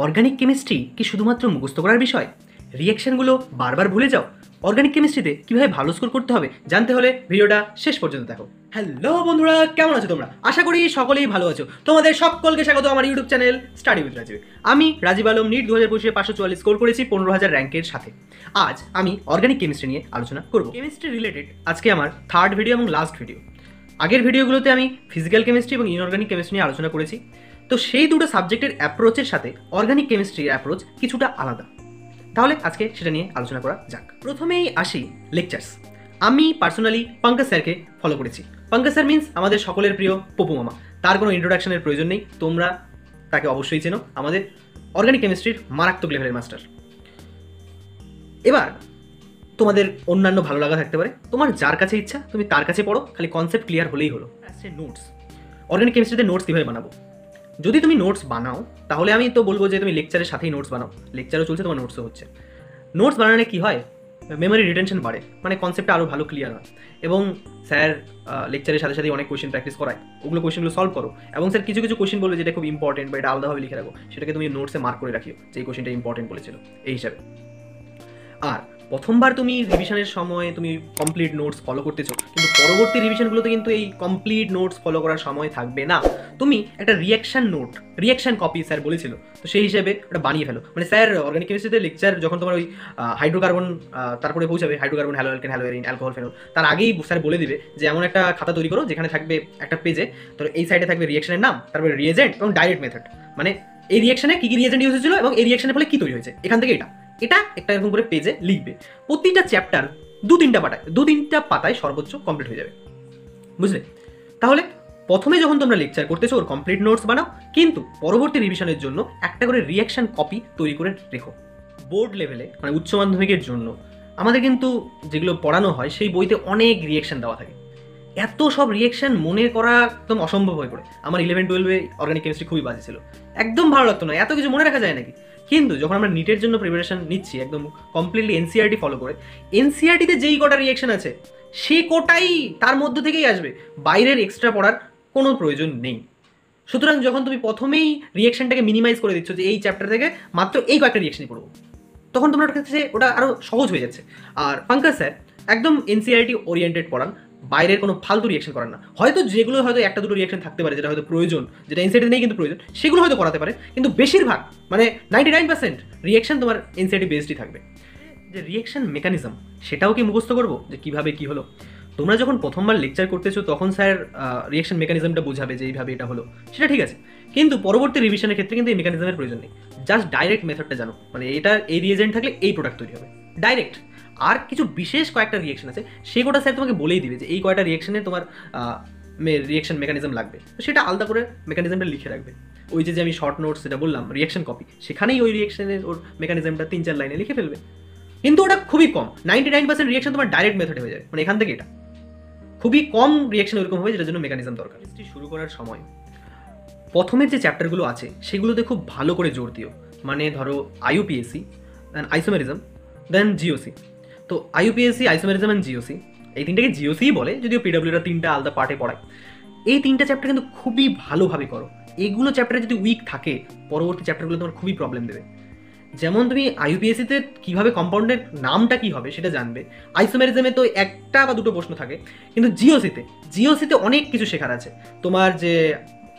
Organic chemistry কি শুধুমাত্র মুখস্থ করার বিষয়? রিঅ্যাকশনগুলো বারবার ভুলে যাও? অর্গানিক কেমিস্ট্রিতে কীভাবে ভালো স্কোর করতে হবে জানতে হলে ভিডিওটা শেষ পর্যন্ত দেখো। হ্যালো বন্ধুরা, কেমন আছো তোমরা? আশা করি সকলেই ভালো আছো। তোমাদের সকলকে স্বাগত আমার YouTube channel study with Rajib. আমি রাজীব আলম, নিট 2025 544 স্কোর করেছি 15,000 র্যাঙ্কের সাথে। আজ আমি অর্গানিক কেমিস্ট্রি নিয়ে আলোচনা করব। কেমিস্ট্রি রিলেটেড আজকে আমার থার্ড ভিডিও এবং লাস্ট ভিডিও। আগের ভিডিওগুলোতে আমি ফিজিক্যাল কেমিস্ট্রি এবং ইনঅর্গানিক কেমিস্ট্রি নিয়ে আলোচনা করেছি। তো সেই দুটো সাবজেক্টের অ্যাপ্রোচের সাথে অর্গানিক কেমিস্ট্রির অ্যাপ্রোচ কিছুটা আলাদা। তাহলে আজকে সেটা নিয়ে আলোচনা করা যাক। প্রথমেই আসি লেকচার্স। আমি পার্সোনালি পঙ্কজ স্যারকে ফলো করেছি। পঙ্কজ স্যার মিন্স আমাদের সকলের প্রিয় পপু মামা। তার কোনো ইন্ট্রোডাকশনের প্রয়োজন নেই, তোমরা তাকে অবশ্যই চেনো, আমাদের অর্গানিক কেমিস্ট্রির মারাত্মক লেভেলের মাস্টার। এবার তোমাদের অন্যান্য ভালো লাগা থাকতে পারে, তোমার যার কাছে ইচ্ছা তুমি তার কাছে পড়ো, খালি কনসেপ্ট ক্লিয়ার হলেই হলো। আসছে নোটস। অর্গানিক কেমিস্ট্রিতে নোটস কীভাবে বানাবো? যদি তুমি নোটস বানাও তাহলে আমি তো বলবো যে তুমি লেকচারের সাথেই নোটস বানাও। লেকচারও চলছে, তোমার নোটসও হচ্ছে। নোটস বানালে কী হয়, মেমোরি রিটেনশন বাড়ে, মানে কনসেপ্টটা আরও ভালো ক্লিয়ার হয়। এবং স্যার লেকচারের সাথে সাথে অনেক কোয়েশ্চেন প্র্যাকটিস করায়, ওগুলো কোয়েশ্চেনগুলো সলভ করো। এবং স্যার কিছু কিছু কোয়েশ্চেন বলবে যেটা খুব ইম্পর্টেন্ট বা এটা আলাদাভাবে লিখে রাখো, সেটাকে তুমি নোটসে মার্ক করে রাখিও যে এই কোয়েশ্চেনটা ইম্পর্টেন্ট বলেছিল এই হিসাবে। আর প্রথমবার তুমি রিভিশনের সময় তুমি কমপ্লিট নোটস ফলো করতেছো, কিন্তু পরবর্তী রিভিশনগুলোতে কিন্তু এই কমপ্লিট নোটস ফলো করার সময় থাকবে না। তুমি একটা রিয়াকশন কপি স্যার বলেছিল, তো সেই হিসেবে ওটা বানিয়ে ফেলো। মানে স্যার অর্গানিক কেমিস্ট্রিতে লেকচার যখন তোমার ওই হাইড্রোকার্বন তারপরে পৌঁছাবে, hydrocarbon, hello alkane, hello Haerin, alcohol, phenol, তার আগেই স্যার বলে দিবে যে এমন একটা খাতা তৈরি করো যেখানে থাকবে একটা পেজে, তো এই সাইডে থাকবে রিয়াকশনের নাম, তারপরে রিয়েজেন্ট এবং ডাইরেক্ট মেথড, মানে এই রিয়াকশনে কী কী রিয়েজেন্ট ইউজ হয়েছিল এবং এই রিয়াকশনের ফলে কী তৈরি হয়েছে, এখান থেকে এটা একটা এরকম করে পেজে লিখবে। প্রতিটা চ্যাপ্টার দু তিনটা পাতায় সর্বোচ্চ কমপ্লিট হয়ে যাবে, বুঝলে? তাহলে প্রথমে যখন তোমরা লেকচার করতেছো ওর কমপ্লিট নোটস বানাও, কিন্তু পরবর্তী রিভিশনের জন্য একটা করে রিয়াকশন কপি তৈরি করে রেখো। বোর্ড লেভেলে মানে উচ্চ মাধ্যমিকের জন্য আমাদের কিন্তু যেগুলো পড়ানো হয় সেই বইতে অনেক রিয়াকশন দেওয়া থাকে। এত সব রিয়াকশন মনে করা একদম অসম্ভব হয়ে পড়ে। আমার 11-12 অর্গানিক কেমিস্ট্রি খুবই বাজে ছিল, একদম ভালো লাগতো না, এত কিছু মনে রাখা যায় নাকি। কিন্তু যখন আমরা নিটের জন্য প্রিপারেশন নিচ্ছি একদম কমপ্লিটলি এনসিআরটি ফলো করে, এনসিআরটিতে যেই কটা রিয়াকশন আছে সে কোটাই তার মধ্য থেকেই আসবে, বাইরের এক্সট্রা পড়ার কোনো প্রয়োজন নেই। সুতরাং যখন তুমি প্রথমেই রিয়াকশনটাকে মিনিমাইজ করে দিচ্ছ যে এই চ্যাপ্টার থেকে মাত্র এই কয়েকটা রিয়াকশনই পড়বো, তখন তোমার কাছে ওটা আরও সহজ হয়ে যাচ্ছে। আর পঙ্কজ স্যার একদম এনসিআরটি ওরিয়েন্টেড পড়ান, বাইরের কোনো ফালতু রিয়াকশন করেন না। হয়তো যেগুলো হয়তো একটা দুটো রিয়াকশন থাকতে পারে যেটা হয়তো প্রয়োজন, যেটা এনসিআরটি নেই কিন্তু প্রয়োজন, সেগুলো হয়তো করাতে পারে, কিন্তু বেশিরভাগ মানে 99% রিয়াকশন তোমার এনসিআরটি বেসডই থাকবে। যে রিয়াকশন মেকানিজম সেটাও কি মুখস্থ করবো যে কীভাবে কী হলো? তোমরা যখন প্রথমবার লেকচার করতেছো তখন স্যার রিয়াকশন মেকানিজমটা বোঝাবে যে এইভাবে এটা হলো, সেটা ঠিক আছে, কিন্তু পরবর্তী রিভিশনের ক্ষেত্রে কিন্তু এই মেকানিজমের প্রয়োজন নেই। জাস্ট ডাইরেক্ট মেথডটা জানো, মানে এটা এই রিয়েজেন্ট থাকলে এই প্রোডাক্ট তৈরি হবে ডাইরেক্ট। আর কিছু বিশেষ কয়েকটা রিয়াকশন আছে সেগুলো স্যার তোমাকে বলেই দিবে যে এই কয়টা রিয়াকশনে তোমার রিয়াকশন মেকানিজম লাগবে, তো সেটা আলাদা করে মেকানিজমটা লিখে রাখবে। ওই যে আমি শর্ট নোটস যেটা বললাম রিয়াকশন কপি, সেখানেই ওই রিয়াকশনের ওর মেকানিজমটা 3-4 লাইনে লিখে ফেলবে। কিন্তু ওটা খুবই কম, 99% রিয়াকশন তোমার ডাইরেক্ট মেথডে হয়ে যাবে, মানে এখান থেকে এটা খুবই কম রিয়াকশন ওরকম হবে যেটার জন্য মেকানিজম দরকার। শুরু করার সময় প্রথমের যে চ্যাপ্টারগুলো আছে সেগুলোতে খুব ভালো করে জোর দিও। মানে ধরো আইইউপিএসসি, দেন আইসোমেরিজম, দেন জিওসি। তো আইইউপিএসসি, আইসোমেরিজম অ্যান্ড জিওসি, এই তিনটাকে জিওসিই বলে, যদিও পিডব্লিউটা 3টা আলাদা পার্টে পড়ায়। এই 3টা চ্যাপ্টার কিন্তু খুবই ভালোভাবে করো। এগুলো চ্যাপ্টারে যদি উইক থাকে পরবর্তী চ্যাপ্টারগুলো তোমার খুবই প্রবলেম দেবে। যেমন তুমি আইইউপিএসসিতে কীভাবে কম্পাউন্ডের নামটা কী হবে সেটা জানবে, আইসোমেরিজমে তো একটা বা দুটো প্রশ্ন থাকে, কিন্তু জিওসিতে অনেক কিছু শেখার আছে। তোমার যে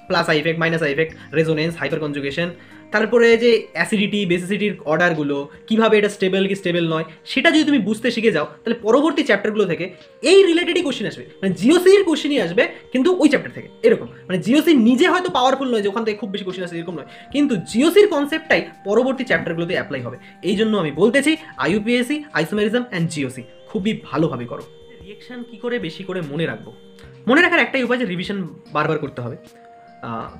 plus I effect, minus I effect, resonance, hyper conjugation, তারপরে যে অ্যাসিডিটি বেসিসিটির অর্ডারগুলো, কীভাবে এটা স্টেবল কি স্টেবল নয়, সেটা যদি তুমি বুঝতে শিখে যাও তাহলে পরবর্তী চ্যাপ্টারগুলো থেকে এই রিলেটেডই কোশ্চেন আসবে, মানে জিওসির কোশ্চেনই আসবে কিন্তু ওই চ্যাপ্টার থেকে। এরকম মানে জিওসি নিজে হয়তো পাওয়ারফুল নয় যে ওখান থেকে খুব বেশি কোশ্চেন আসে, এরকম নয়, কিন্তু জিওসির কনসেপ্টটাই পরবর্তী চ্যাপ্টারগুলোতে অ্যাপ্লাই হবে। এই জন্য আমি বলতেছি আইইউপিএসসি, আইসোমেরিজম অ্যান্ড জিওসি খুবই ভালোভাবে করো। রিয়াকশন কী করে বেশি করে মনে রাখবো? মনে রাখার একটাই উপায় যে রিভিশন বারবার করতে হবে।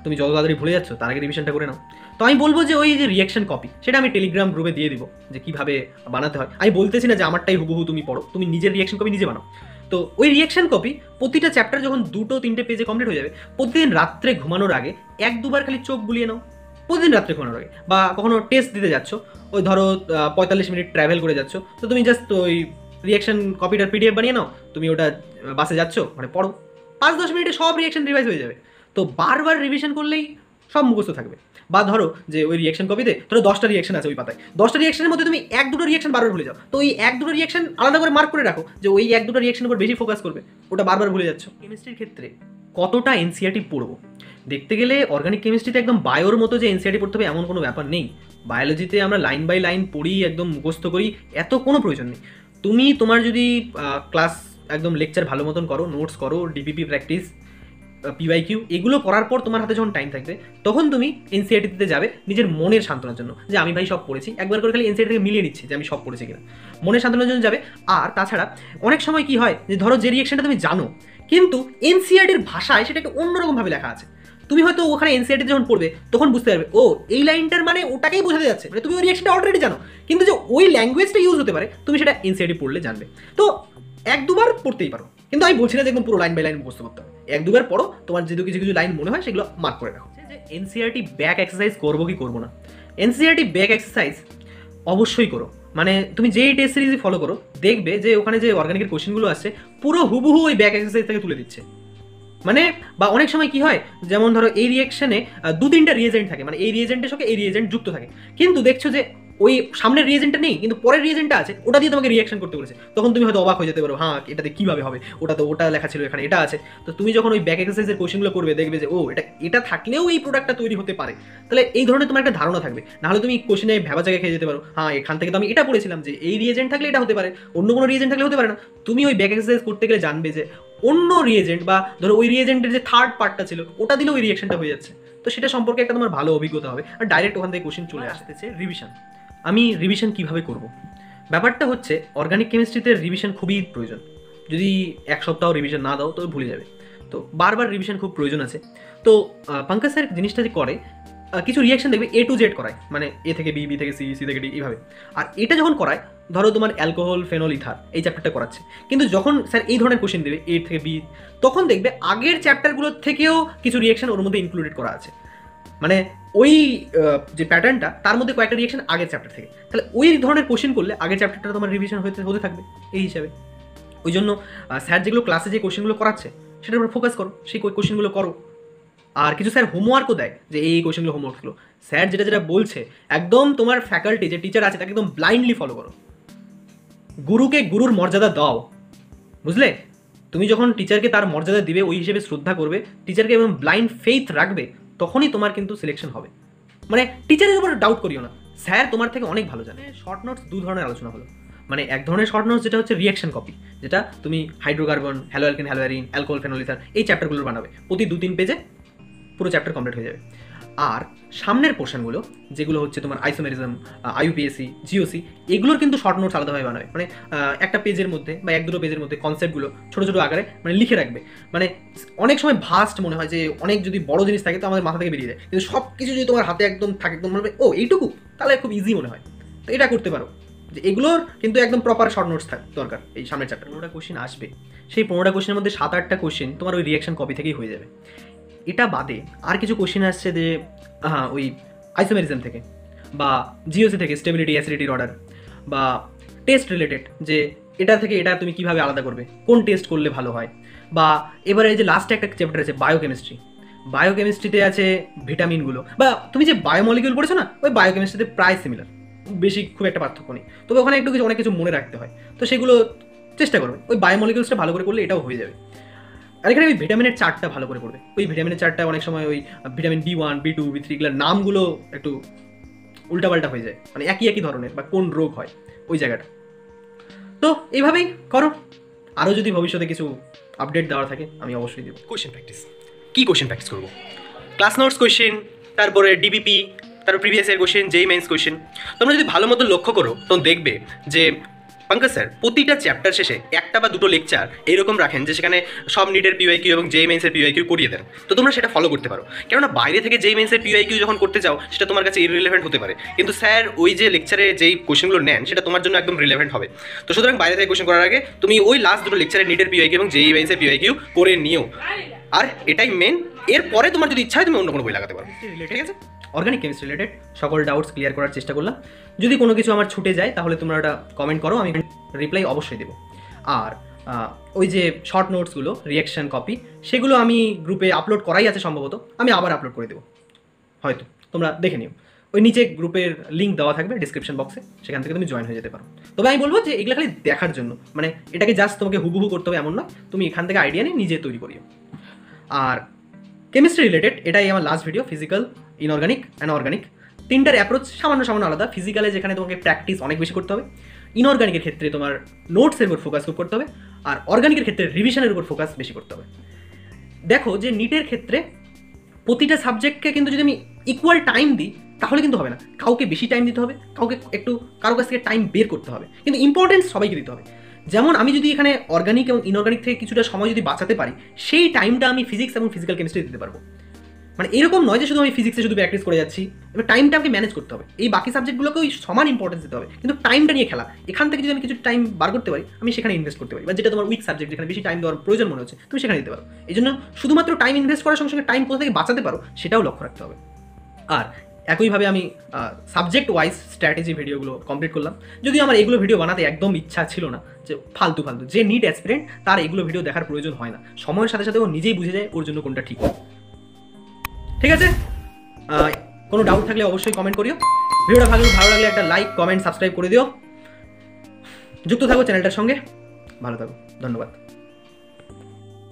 তুমি যত তাড়াতাড়ি ভুলে যাচ্ছ তার আগে রিভিশনটা করে নাও। তো আমি বলবো যে ওই যে রিয়াকশন কপি সেটা আমি টেলিগ্রাম গ্রুপে দিয়ে দিব যে কীভাবে বানাতে হয়। আমি বলতেছি না যে আমারটাই হুবহু তুমি পড়ো, তুমি নিজের রিয়াকশন কপি নিজে বানাও। তো ওই রিয়াকশন কপি প্রতিটা চ্যাপ্টার যখন 2-3টে পেজে কমপ্লিট হয়ে যাবে, প্রতিদিন রাত্রে ঘুমানোর আগে 1-2বার খালি চোখ বুলিয়ে নাও, প্রতিদিন রাত্রে ঘুমানোর আগে। বা কখনো টেস্ট দিতে যাচ্ছ, ওই ধরো 45 মিনিট ট্রাভেল করে যাচ্ছ, তো তুমি জাস্ট ওই রিয়াকশন কপিটার পিডিএফ বানিয়ে নাও, তুমি ওটা বাসে যাচ্ছ মানে পড়ো, 5-10 মিনিটে সব রিয়াকশন রিভাইজ হয়ে যাবে। তো বারবার রিভিশন করলেই সব মুখস্থ থাকবে। বা ধরো যে ওই রিয়াকশন কপিতে ধরো 10টা রিয়াকশন আছে ওই পাতায়, 10টা রিয়াকশনের মধ্যে তুমি 1-2টো রিয়াকশন বারবার ভুলে যাও, তো ওই 1-2টো রিয়াকশন আলাদা করে মার্ক করে রাখো যে ওই 1-2টো রিয়াকশনের উপর বেশি ফোকাস করবে, ওটা বারবার ভুলে যাচ্ছ। কেমিস্ট্রির ক্ষেত্রে কতটা এনসিইআরটি পড়বো, দেখতে গেলে অর্গানিক কেমিস্ট্রিতে একদম বায়োর মতো যে এনসিইআরটি পড়তে হবে এমন কোনো ব্যাপার নেই। বায়োলজিতে আমরা লাইন বাই লাইন পড়ি, একদম মুখস্থ করি, এত কোনো প্রয়োজন নেই। তুমি তোমার যদি ক্লাস একদম লেকচার ভালো মতন করো, নোটস করো, ডিপিপি প্র্যাকটিস, পিওয়াইকিউ এগুলো করার পর তোমার হাতে যখন টাইম থাকবে তখন তুমি এনসিইআরটিতে যাবে নিজের মনের সান্ত্বনার জন্য, যে আমি ভাই সব পড়েছি, একবার করে খালি এনসিইআরটি থেকে মিলিয়ে নিচ্ছি যে আমি সব পড়েছি কিনা, মনের সান্ত্বনার জন্য যাবে। আর তাছাড়া অনেক সময় কি হয় যে ধরো যে রিয়াকশনটা তুমি জানো কিন্তু এনসিইআরটির ভাষায় সেটা একটু অন্যরকমভাবে লেখা আছে, তুমি হয়তো ওখানে এনসিইআরটি যখন পড়বে তখন বুঝতে পারবে ও এই লাইনটার মানে ওটাকেই বোঝাতে যাচ্ছে, মানে তুমি ওই রিয়াকশনটা অলরেডি জানো কিন্তু যে ওই ল্যাঙ্গুয়েজটা ইউজ হতে পারে তুমি সেটা এনসিইআরটি পড়লে জানবে। তো 1-2বার পড়তেই পারো, কিন্তু আমি বলছি না যে একদম পুরো লাইন বাই লাইন মুখস্থ করতে হবে, 1-2বার পড়ো, তোমার যেহেতু কিছু কিছু লাইন মনে হয় সেগুলো মার্ক করে রাখো। যে এনসিইআরটি ব্যাক এক্সারসাইজ করবো কি করবো না, এনসিইআরটি ব্যাক এক্সারসাইজ অবশ্যই করো। মানে তুমি যেই টেস্ট সিরিজই ফলো করো দেখবে যে ওখানে যে অর্গানিকের কোশ্চেনগুলো আসছে পুরো হুবহু ওই ব্যাক এক্সারসাইজ থেকে তুলে দিচ্ছে। মানে বা অনেক সময় কি হয় যেমন ধরো এই রিয়েকশনে 2-3টা রিয়েজেন্ট থাকে, মানে এই রিয়েজেন্টের সঙ্গে এই রিয়েজেন্ট যুক্ত থাকে, কিন্তু দেখছো যে ওই সামনের রিয়েজেন্টটা নেই কিন্তু পরের রিয়েজেন্টটা আছে, ওটা দিয়ে তোমাকে রিয়াকশন করতে বলেছে, তখন তুমি হয়তো অবাক হয়ে যেতে পারো, হ্যাঁ এটাতে কীভাবে হবে, ওটা তো ওটা লেখা ছিল এখানে এটা আছে। তো তুমি যখন ওই ব্যাক এক্সারসাইজের কোশ্চেনগুলো করবে দেখবে যে ও এটা এটা থাকলেও এই প্রোডাক্টটা তৈরি হতে পারে, তাহলে এই ধরনের তোমার একটা ধারণা থাকবে। নাহলে তুমি কোশ্চেনে ভেবা জায়গায় খেয়ে যেতে পারো, হ্যাঁ এখান থেকে তো আমি এটা পড়েছিলাম যে এই রিয়েজেন্ট থাকলে এটা হতে পারে, অন্য কোনো রিয়েজেন্ট থাকলে হতে পারে না। তুমি ওই ব্যাক এক্সারসাইজ করতে গেলে জানবে যে অন্য রিয়েজেন্ট বা ধরো ওই রিয়েজেন্টের যে থার্ড পার্টটা ছিল ওটা দিলেও ওই রিয়াকশনটা হয়ে যাচ্ছে, তো সেটা সম্পর্কে একটা তোমার ভালো অভিজ্ঞতা হবে। আর ডাইরেক্ট ওখান থেকে কোশ্চেন চলে আসতেছে রিভিশন। আমি রিভিশন কিভাবে করব, ব্যাপারটা হচ্ছে অর্গানিক কেমিস্ট্রিতে রিভিশন খুবই প্রয়োজন। যদি 1 সপ্তাহ রিভিশন না দাও তবে ভুলে যাবে, তো বারবার রিভিশন খুব প্রয়োজন আছে। তো পঙ্কজ স্যার জিনিসটা যে করে কিছু রিয়াকশন দেখবে A to Z করায়, মানে A থেকে B, B থেকে C, C থেকে D এইভাবে। আর এটা যখন করায় ধরো তোমার অ্যালকোহল, ফেনল, ইথার এই চ্যাপ্টারটা করাচ্ছে, কিন্তু যখন স্যার এই ধরনের কোশ্চেন দেবে A থেকে B তখন দেখবে আগের চ্যাপ্টারগুলোর থেকেও কিছু রিয়াকশন ওর মধ্যে ইনক্লুডেড করা আছে, মানে ওই যে প্যাটার্নটা তার মধ্যে কয়েকটা রিয়াকশন আগের চ্যাপ্টার থেকে, তাহলে ওই ধরনের কোশ্চেন করলে আগের চ্যাপ্টারটা তোমার রিভিশন হতে থাকবে এই হিসাবে। ওই জন্য স্যার যেগুলো ক্লাসে যে কোশ্চেনগুলো করাচ্ছে সেটার উপর ফোকাস করো, সেই কোশ্চেনগুলো করো। আর কিছু স্যার হোমওয়ার্কও দেয় যে এই কোশ্চেনগুলো হোমওয়ার্কগুলো স্যার যেটা যেটা বলছে একদম তোমার ফ্যাকাল্টি যে টিচার আছে তাকে একদম ব্লাইন্ডলি ফলো করো, গুরুকে গুরুর মর্যাদা দাও, বুঝলে? তুমি যখন টিচারকে তার মর্যাদা দিবে ওই হিসেবে শ্রদ্ধা করবে, টিচারকে এবং ব্লাইন্ড ফেইথ রাখবে, তখনই তোমার কিন্তু সিলেকশন হবে। মানে টিচারের উপর ডাউট করিও না, স্যার তোমার থেকে অনেক ভালো জানে। শর্ট নোটস 2 ধরনের আলোচনা হলো, মানে এক ধরনের শর্ট নোটস যেটা হচ্ছে রিয়াকশন কপি, যেটা তুমি hydrocarbon, hello alkane, hello arene, alcohol, phenol, ether এই চ্যাপ্টারগুলো বানাবে, প্রতি 2-3 পেজে পুরো চ্যাপ্টার কমপ্লিট হয়ে যাবে। আর সামনের পোর্শনগুলো যেগুলো হচ্ছে তোমার আইসোমেরিজম, আইইউপিএসসি, জিওসি এগুলোর কিন্তু শর্ট নোটস আলাদাভাবে বানাবে, মানে একটা পেজের মধ্যে বা 1-2 পেজের মধ্যে কনসেপ্টগুলো ছোটো ছোটো আকারে মানে লিখে রাখবে। মানে অনেক সময় ভাস্ট মনে হয় যে অনেক যদি বড় জিনিস থাকে তো আমাদের মাথা থেকে বেরিয়ে যায়, কিন্তু সব কিছু যদি তোমার হাতে একদম থাকে একদম মনে হয় ও এইটুকু, তাহলে খুব ইজি মনে হয়। তো এটা করতে পারো যে এগুলোর কিন্তু একদম প্রপার শর্ট নোটস দরকার। এই সামনের চ্যাপ্টার 15টা কোশ্চেন আসবে, সেই 15টা কোশ্চেনের মধ্যে 7-8টা কোশ্চেন তোমার ওই রিয়াকশন কপি থেকেই হয়ে যাবে। এটা বাদে আর কিছু কোশ্চেন আসছে যে ওই আইসোমেরিজম থেকে বা জিওসি থেকে, স্টেবিলিটি, অ্যাসিডিটির অর্ডার, বা টেস্ট রিলেটেড যে এটা থেকে এটা তুমি কিভাবে আলাদা করবে, কোন টেস্ট করলে ভালো হয়। বা এবারে যে লাস্টে একটা চ্যাপ্টার আছে বায়োকেমিস্ট্রি, বায়োকেমিস্ট্রিতে আছে ভিটামিনগুলো, বা তুমি যে বায়োমলিকিউল পড়েছো না ওই বায়োকেমিস্ট্রিতে প্রায় সিমিলার, বেশি খুব একটা পার্থক্য নেই, তবে ওখানে একটু কিছু অনেক কিছু মনে রাখতে হয়, তো সেগুলো চেষ্টা করবে। ওই বায়োমলিকিউলসটা ভালো করে করলে এটাও হয়ে যাবে। আর এখানে ওই ভিটামিনের চার্টটা ভালো করে পড়বে, ওই ভিটামিনের চার্টটা অনেক সময় ওই ভিটামিন B1, B2, B3 এগুলোর নামগুলো একটু উল্টাপাল্টা হয়ে যায়, মানে একই একই ধরনের, বা কোন রোগ হয় ওই জায়গাটা। তো এইভাবেই করো, আরও যদি ভবিষ্যতে কিছু আপডেট দেওয়ার থাকে আমি অবশ্যই দেবো। কোশ্চেন প্র্যাকটিস, কী কোশ্চেন প্র্যাকটিস করবো? ক্লাস নোটস কোশ্চেন, তারপরে ডিবিপি, তারপর প্রিভিয়াস ইয়ার কোশ্চেন, যেই মেন্স কোশ্চেন। তোমরা যদি ভালো মতো লক্ষ্য করো তখন দেখবে যে পঙ্কজ স্যার প্রতিটা চ্যাপ্টার শেষে 1টা বা 2টো লেকচার এরকম রাখেন যে সেখানে সব নিটের পিওয়াইকিউ এবং যেই মেন্সের পিওয়াইকিউ করিয়ে দেন, তো তোমরা সেটা ফলো করতে পারো। কেননা বাইরে থেকে যেই মেন্সের পিওয়াইকিউ যখন করতে যাও সেটা তোমার কাছে ইররিলেভেন্ট হতে পারে, কিন্তু স্যার ওই যে লেকচারে যেই কোশ্চেনগুলো নেন সেটা তোমার জন্য একদম রিলেভেন্ট হবে। তো সুতরাং বাইরে থেকে কোশ্চেন করার আগে তুমি ওই লাস্ট 2টো লেকচারে নিটের পিওয়াইকিউ এবং যেই মেন্সের পিওয়াইকিউ করে নিও, আর এটাই মেন। এরপরে তোমার যদি ইচ্ছা হয় তুমি অন্য কোনো বই লাগাতে পারো, ঠিক আছে? অর্গানিক কেমিস্ট্রি রিলেটেড সকল ডাউটস ক্লিয়ার করার চেষ্টা করলাম। যদি কোনো কিছু আমার ছুটে যায় তাহলে তোমরা ওটা কমেন্ট করো, আমি রিপ্লাই অবশ্যই দেবো। আর ওই যে শর্ট নোটসগুলো, রিয়াকশন কপি, সেগুলো আমি গ্রুপে আপলোড করাই আছে সম্ভবত, আমি আবার আপলোড করে দেবো হয়তো। তোমরা দেখে নিও। ওই নিচে গ্রুপের লিঙ্ক দেওয়া থাকবে ডিসক্রিপশন বক্সে, সেখান থেকে তুমি জয়েন হয়ে যেতে পারো। তবে আমি বলবো যে এগুলো খালি দেখার জন্য, মানে এটাকে জাস্ট তোমাকে হুবহু করতে হবে এমন নয়, তুমি এখান থেকে আইডিয়া নিয়ে নিজে তৈরি করিও। আর কেমিস্ট্রি রিলেটেড এটাই আমার last video, physical, inorganic and organic. তিনটার অ্যাপ্রোচ সামান্য আলাদা। ফিজিক্যালে যেখানে তোমাকে প্র্যাকটিস অনেক বেশি করতে হবে, ইনঅর্গানিকের ক্ষেত্রে তোমার নোটসের উপর ফোকাস করতে হবে, আর অর্গানিকের ক্ষেত্রে রিভিশনের উপর ফোকাস বেশি করতে হবে। দেখো যে নিটের ক্ষেত্রে প্রতিটা সাবজেক্টকে কিন্তু যদি আমি ইকুয়াল টাইম দিই তাহলে কিন্তু হবে না, কাউকে বেশি টাইম দিতে হবে, কাউকে একটু কারো কাছ থেকে টাইম বের করতে হবে, কিন্তু ইম্পর্টেন্স সবাইকে দিতে হবে। যেমন আমি যদি এখানে অর্গানিক এবং ইনঅর্গানিক থেকে কিছুটা সময় যদি বাঁচাতে পারি, সেই টাইমটা আমি ফিজিক্স এবং ফিজিক্যাল কেমিস্ট্রি দিতে পারবো। মানে এরকম নয় যে শুধু আমি ফিজিক্সে শুধু প্র্যাকটিস করে যাচ্ছি, এবার টাইমটা আমাকে ম্যানেজ করতে হবে। এই বাকি সাবজেক্টগুলোকেও সমান ইম্পর্টেন্স দিতে হবে, কিন্তু টাইমটা নিয়ে খেলা। এখান থেকে যদি আমি কিছু টাইম বার করতে পারি, আমি সেখানে ইনভেস্ট করতে পারি, বা যেটা তোমার উইক সাবজেক্ট, যেখানে বেশি টাইম দেওয়ার প্রয়োজন মনে হচ্ছে, তুমি সেখানে দিতে পারো। এই জন্য শুধুমাত্র টাইম ইনভেস্ট করার সঙ্গে সঙ্গে টাইম কোথা থেকে বাঁচাতে পারো সেটাও লক্ষ্য রাখতে হবে। আর একইভাবে আমি সাবজেক্ট ওয়াইজ স্ট্র্যাটেজি ভিডিওগুলো কমপ্লিট করলাম। যদিও আমার এগুলো ভিডিও বানাতে একদম ইচ্ছা ছিল না, যে ফালতু যে নিট অ্যাসপিরেন্ট তার এগুলো ভিডিও দেখার প্রয়োজন হয় না, সময়ের সাথে সাথে ও নিজেই বুঝে যায় ওর জন্য কোনটা ঠিক। ঠিক আছে, কোনো ডাউট থাকলে অবশ্যই কমেন্ট করিও। ভিডিওটা ভালো লাগলে একটা লাইক, কমেন্ট, সাবস্ক্রাইব করে দিও। যুক্ত থাকো চ্যানেলটার সঙ্গে। ভালো থাকো, ধন্যবাদ।